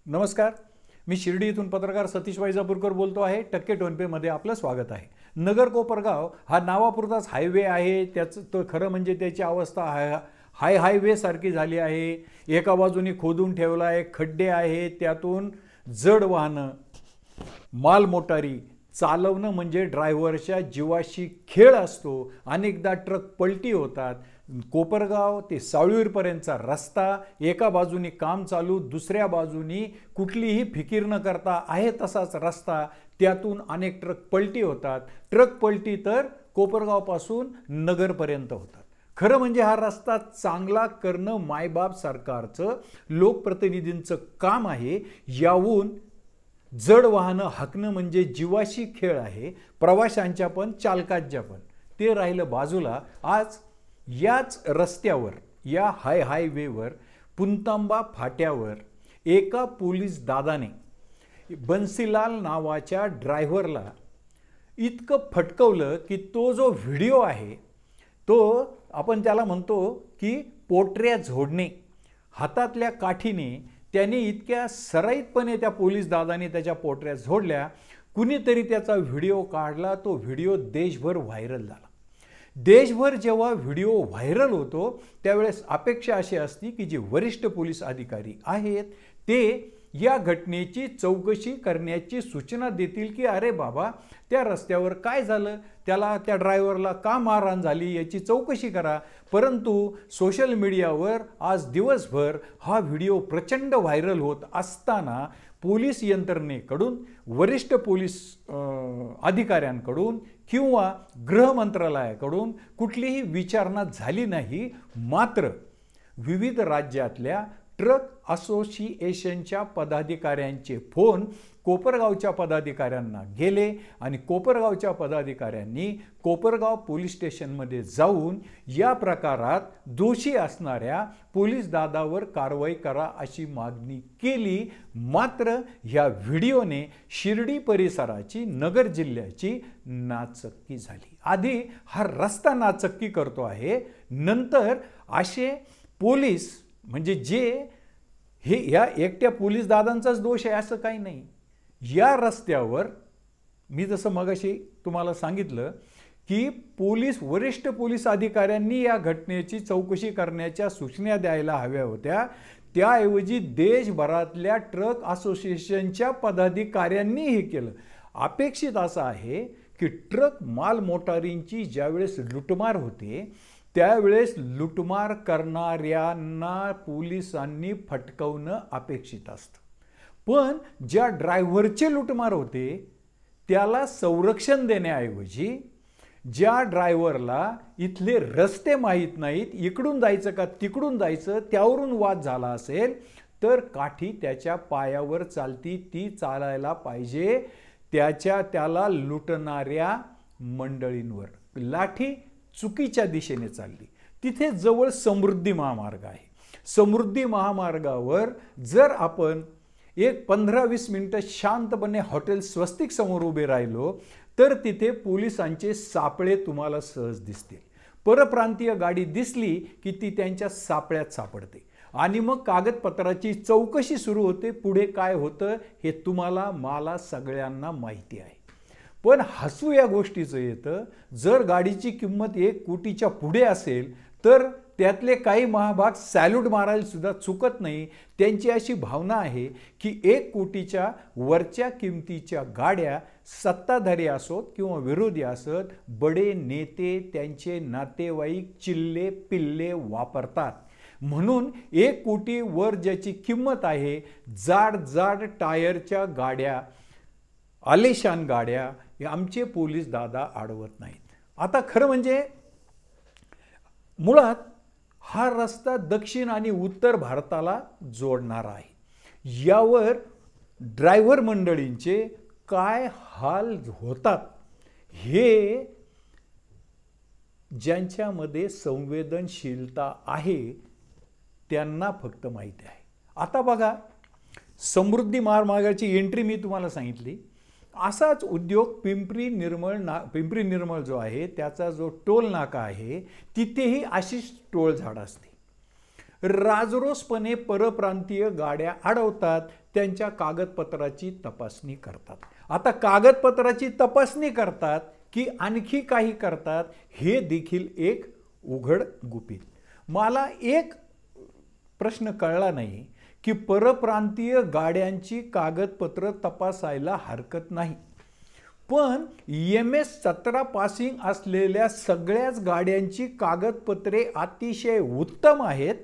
नमस्कार. मी शिर्डी इथून पत्रकार सतीश वैजापूरकर बोलतो आहे. टक्के टोनपेमध्ये आपलं स्वागत आहे. नगर कोपरगाव हा नावापुरताच हायवे आहे. त्याचं तो खरं म्हणजे त्याची अवस्था हायवे सारखी झाली आहे. एका बाजूने खोदून ठेवला आहे, खड्डे आहे, त्यातून जड वाहनं, माल मोटारी चालवणं म्हणजे ड्रायव्हरच्या जीवाशी खेळ असतो. अनेकदा ट्रक पलटी होतात. कोपरगाव ते सावळीरपर्यंतचा रस्ता एका बाजूनी काम चालू, दुसऱ्या बाजूनी कुठलीही फिकीर न करता आहे तसाच रस्ता, त्यातून अनेक ट्रक पलटी होतात. ट्रक पलटी तर कोपरगावपासून नगरपर्यंत होतात. खरं म्हणजे हा रस्ता चांगला करणं मायबाप सरकारचं, लोकप्रतिनिधींचं काम आहे. याहून जड वाहनं हाकणं म्हणजे जीवाशी खेळ आहे, प्रवाशांच्या पण चालकांच्या पण. ते राहिलं बाजूला. आज याच रस्त्यावर, या हायवेवर पुंतांबा फाट्यावर एका पोलीस दादाने बन्सीलाल नावाच्या ड्रायव्हरला इतकं फटकवलं की तो जो व्हिडिओ आहे तो आपण त्याला म्हणतो की पोटऱ्या झोडणे. हातातल्या काठीने त्याने इतक्या सराईतपणे त्या पोलीस दादाने त्याच्या पोटऱ्या झोडल्या. कुणीतरी त्याचा व्हिडिओ काढला. तो व्हिडिओ देशभर व्हायरल झाला. देशभर जेव्हा व्हिडिओ व्हायरल होतो त्यावेळेस अपेक्षा अशी असती की जे वरिष्ठ पोलीस अधिकारी आहेत ते या घटनेची चौकशी करण्याची सूचना देतील की अरे बाबा, त्या रस्त्यावर काय झालं, त्या ड्रायव्हरला का मारहाण झाली याची चौकशी करा. परंतु सोशल मीडियावर आज दिवसभर हा व्हिडिओ प्रचंड व्हायरल होत असताना पोलीस यंत्रणेकडून, वरिष्ठ पोलीस अधिकाऱ्यांकडून किंवा गृह मंत्रालयाकडून कुठलीही विचारणा झाली नाही. मात्र विविध राज्यातल्या ट्रक असोसिएशनच्या पदाधिकाऱ्यांचे फोन कोपरगावच्या पदाधिकाऱ्यांना गेले आणि कोपरगावच्या पदाधिकाऱ्यांनी कोपरगाव पोलीस स्टेशनमध्ये जाऊन या प्रकारात दोषी असणाऱ्या पोलीस दादावर कारवाई करा अशी मागणी केली. मात्र ह्या व्हिडिओने शिर्डी परिसराची, नगर जिल्ह्याची नाचक्की झाली. आधी हा रस्ता नाचक्की करतो आहे, नंतर असे पोलीस म्हणजे या एकट्या पोलीस दादांचाच दोष आहे असं काही नाही. या रस्त्यावर मी जसं मगाशी तुम्हाला सांगितलं की वरिष्ठ पोलीस अधिकाऱ्यांनी या घटनेची चौकशी करण्याच्या सूचना द्यायला हव्या होत्या. त्याऐवजी देशभरातल्या ट्रक असोसिएशनच्या पदाधिकाऱ्यांनी हे केलं. अपेक्षित असं आहे की ट्रक माल मोटारींची ज्यावेळेस लुटमार होते त्यावेळेस लुटमार करणाऱ्यांना पोलिसांनी फटकवणं अपेक्षित असतं. पण ज्या ड्रायव्हरचे लुटमार होते त्याला संरक्षण देण्याऐवजी, ज्या ड्रायव्हरला इथले रस्ते माहीत नाहीत, इकडून जायचं का तिकडून जायचं त्यावरून वाद झाला असेल तर काठी त्याच्या पायावर चालती, ती चालायला पाहिजे त्याला लुटणाऱ्या मंडळींवर. लाठी चुकीच्या दिशेने चालली. तिथे जवळ समृद्धी महामार्ग आहे. समृद्धी महामार्गावर जर आपण एक 15-20 मिनिटं शांतपणे हॉटेल स्वस्तिक समोर उभे राहिलो तर तिथे पोलिसांचे सापळे तुम्हाला सहज दिसतील. परप्रांतीय गाडी दिसली की ती त्यांच्या सापळ्यात सापडते आणि मग कागदपत्राची चौकशी सुरू होते. पुढे काय होतं हे तुम्हाला, मला, सगळ्यांना माहिती आहे. पण हसू या गोष्टीचं येतं, जर गाडीची किंमत 1 कोटीच्या पुढे असेल तर त्यातले काही महाभाग सॅल्यूट मारायला सुद्धा चुकत नाही. त्यांची अशी भावना आहे की 1 कोटीच्या वरच्या किमतीच्या गाड्या सत्ताधारी असोत किंवा विरोधी असोत, बडे नेते, त्यांचे नातेवाईक, चिल्ले पिल्ले वापरतात. म्हणून 1 कोटी वर ज्याची किंमत आहे, जाड टायरच्या गाड्या, आलिशान गाड्या, आमचे पोलीस दादा अडवत नाहीत. आता खरं म्हणजे मुळात हा रस्ता दक्षिण आणि उत्तर भारताला जोडणारा आहे. यावर ड्रायव्हर मंडळींचे काय हाल होतात हे ज्यांच्यामध्ये संवेदनशीलता आहे त्यांना फक्त माहिती आहे. आता बघा, समृद्धी महामार्गाची एंट्री मी तुम्हाला सांगितली. असाच उद्योग पिंपरी निर्मळ जो आहे त्याचा जो टोल नाका आहे तिथेही अशीच टोळ झाड असते. राजरोसपणे परप्रांतीय गाड्या अडवतात, त्यांच्या कागदपत्राची तपासणी करतात. आता कागदपत्राची तपासणी करतात की आणखी काही करतात हे देखील एक उघड गुपित. मला एक प्रश्न कळला नाही की परप्रांतीय गाड्यांची कागदपत्र तपासायला हरकत नाही, पण MS-17 पासिंग असलेल्या सगळ्याच गाड्यांची कागदपत्रे अतिशय उत्तम आहेत.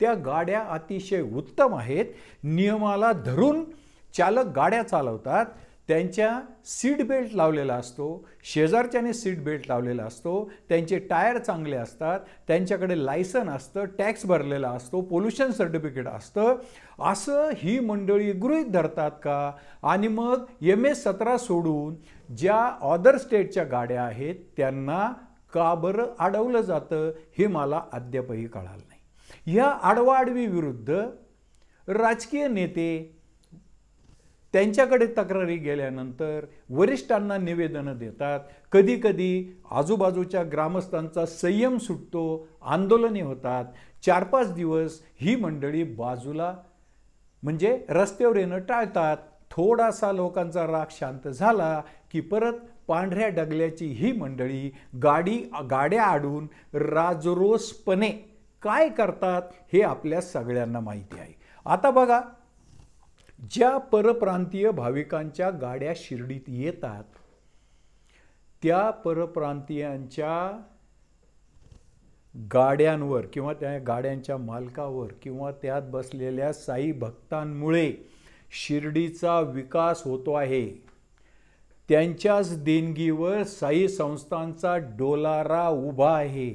त्या गाड्या अतिशय उत्तम आहेत, नियमाला धरून चालक गाड्या चालवतात, त्यांच्या सीट बेल्ट लावलेला असतो, शेजारच्याने सीट बेल्ट लावलेला असतो, त्यांचे टायर चांगले असतात, त्यांच्याकडे लायसन असतं, टॅक्स भरलेला असतो, पोल्युशन सर्टिफिकेट असतं, असं ही मंडळी गृहीत धरतात का? आणि मग MS-17 सोडून ज्या अदर स्टेटच्या गाड्या आहेत त्यांना का बरं अडवलं जातं हे मला अद्यापही कळालं नाही. ह्या आडवाआडवी विरुद्ध राजकीय नेते त्यांच्याकडे तक्रारी गेल्यानंतर वरिष्ठांना निवेदनं देतात. कधी कधी आजूबाजूच्या ग्रामस्थांचा संयम सुटतो, आंदोलने होतात. 4-5 दिवस ही मंडळी बाजूला म्हणजे रस्त्यावर येणं टाळतात. थोडासा लोकांचा राग शांत झाला की परत पांढऱ्या डगल्याची ही मंडळी गाड्या आडून राजरोसपणे काय करतात हे आपल्या सगळ्यांना माहिती आहे. आता बघा, ज्या परप्रांतीय भाविकांच्या गाड्या शिर्डीत येतात त्या परप्रांतीयांच्या गाड्यांवर किंवा त्या गाड्यांच्या मालकावर किंवा त्यात बसलेल्या साई भक्तांमुळे शिर्डीचा विकास होतो आहे. त्यांच्याच देणगीवर साई संस्थांचा डोलारा उभा आहे.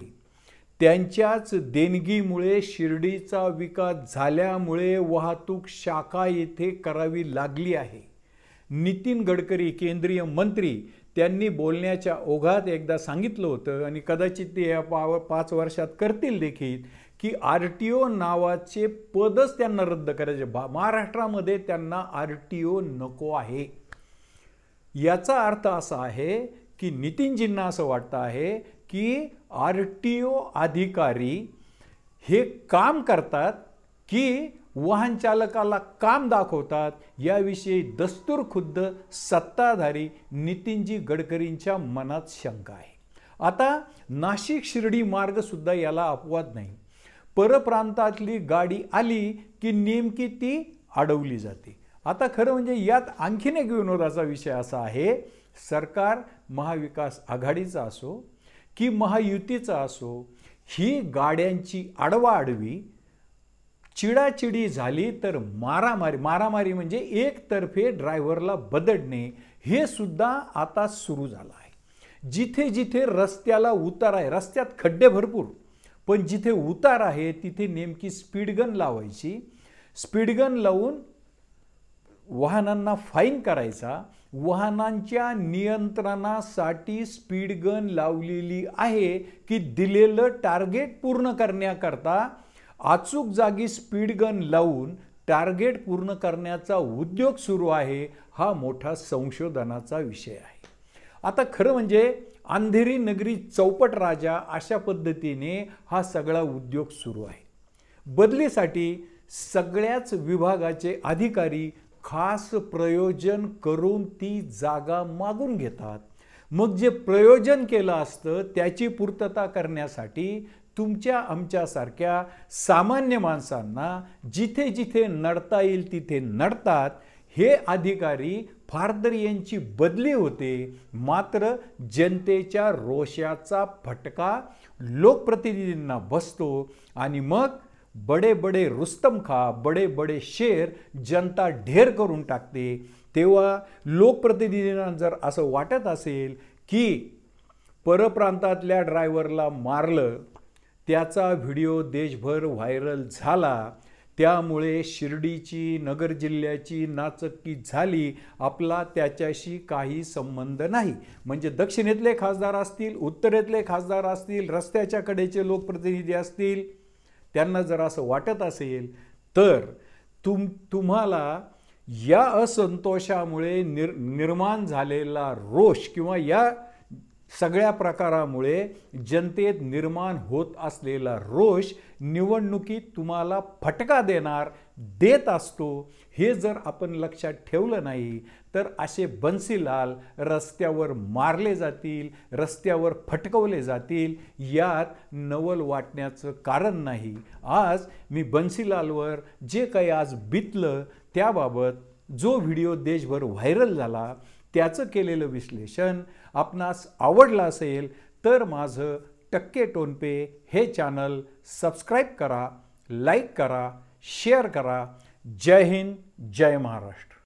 त्यांच्याच देणगीमुळे शिर्डीचा विकास झाल्यामुळे वाहतूक शाखा येथे करावी लागली आहे. नितीन गडकरी केंद्रीय मंत्री त्यांनी बोलण्याच्या ओघात एकदा सांगितलं होतं आणि कदाचित ते या 5 वर्षात करतील देखील की RTO नावाचे पदच त्यांना रद्द करायचे. महाराष्ट्रामध्ये त्यांना RTO नको आहे. याचा अर्थ असा आहे की नितीनजींना असं वाटतं आहे की RTO अधिकारी हे काम करतात की वाहन चालकाला काम दाखवतात, याविषयी दस्तूर खुद्द सत्ताधारी नितीनजी गडकरींच्या मनात शंका आहे. आता नाशिक शिर्डी मार्ग सुद्धा याला अपवाद नाही. परप्रांतातली गाडी आली की नेमकी ती अडवली जाते. आता खरं म्हणजे यात आणखीन एक विनोदाचा विषय असा आहे, सरकार महाविकास आघाडीचा असो की महायुतीचा असो, ही गाड्यांची आडवाआडवी चिडाचिडी झाली तर मारामारी म्हणजे एकतर्फे ड्रायव्हरला बदडणे हे सुद्धा आता सुरू झालं आहे. जिथे जिथे रस्त्याला उतार आहे, रस्त्यात खड्डे भरपूर, पण जिथे उतार आहे तिथे नेमकी स्पीडगन लावायची, स्पीडगन लावून वाहनांना फाईन करायचा. वाहनांच्या नियंत्रणासाठी स्पीडगन लावलेली आहे की दिलेलं टार्गेट पूर्ण करण्याकरता अचूक जागी स्पीडगन लावून टार्गेट पूर्ण करण्याचा उद्योग सुरू आहे. हा मोठा संशोधनाचा विषय आहे. आता खरं म्हणजे अंधेरी नगरी चौपट राजा अशा पद्धतीने हा सगळा उद्योग सुरू आहे. बदलीसाठी सगळ्याच विभागाचे अधिकारी खास प्रयोजन करून ती जागा मागून घेतात. मग जे प्रयोजन केलं असतं त्याची पूर्तता करण्यासाठी तुमच्या आमच्यासारख्या सामान्य माणसांना जिथे जिथे नडता येईल तिथे नडतात. हे अधिकारी फारदर यांची बदली होते, मात्र जनतेच्या रोषाचा फटका लोकप्रतिनिधींना बसतो आणि मग बडे बडे रुस्तम खा, बडे बडे शेर जनता ढेर करून टाकते. तेव्हा लोकप्रतिनिधींना जर असं वाटत असेल की परप्रांतातल्या ड्रायव्हरला मारलं, त्याचा व्हिडिओ देशभर व्हायरल झाला, त्यामुळे शिर्डीची नगर जिल्ह्याची नाचक्की झाली, आपला त्याच्याशी काही संबंध नाही. म्हणजे दक्षिणेतले खासदार असतील, उत्तरेतले खासदार असतील, रस्त्याच्या कडेचे लोकप्रतिनिधी असतील, त्यांना जर असं वाटत असेल तर तुम्हाला या असंतोषामुळे निर्माण झालेला रोष किंवा या सगळ्या प्रकारामुळे जनतेत निर्माण होत असलेला रोष निवडणुकीत तुम्हाला फटका देत असतो। हे जर आपण लक्षात ठेवलं नाही तर असे बन्सीलाल रस्त्यावर मारले जातील, रस्त्यावर फटकवले जातील, यात नवल वाटण्याचं कारण नाही। आज मी बन्सीलालवर जे काही आज बितलं त्याबाबत जो व्हिडिओ देशभर व्हायरल झाला त्याचं केलेलं विश्लेषण आपणास आवडलं असेल तर माझं टक्के टोनपे हे चॅनल सबस्क्राईब करा, लाईक करा, शेअर करा। जय हिंद, जय महाराष्ट्र।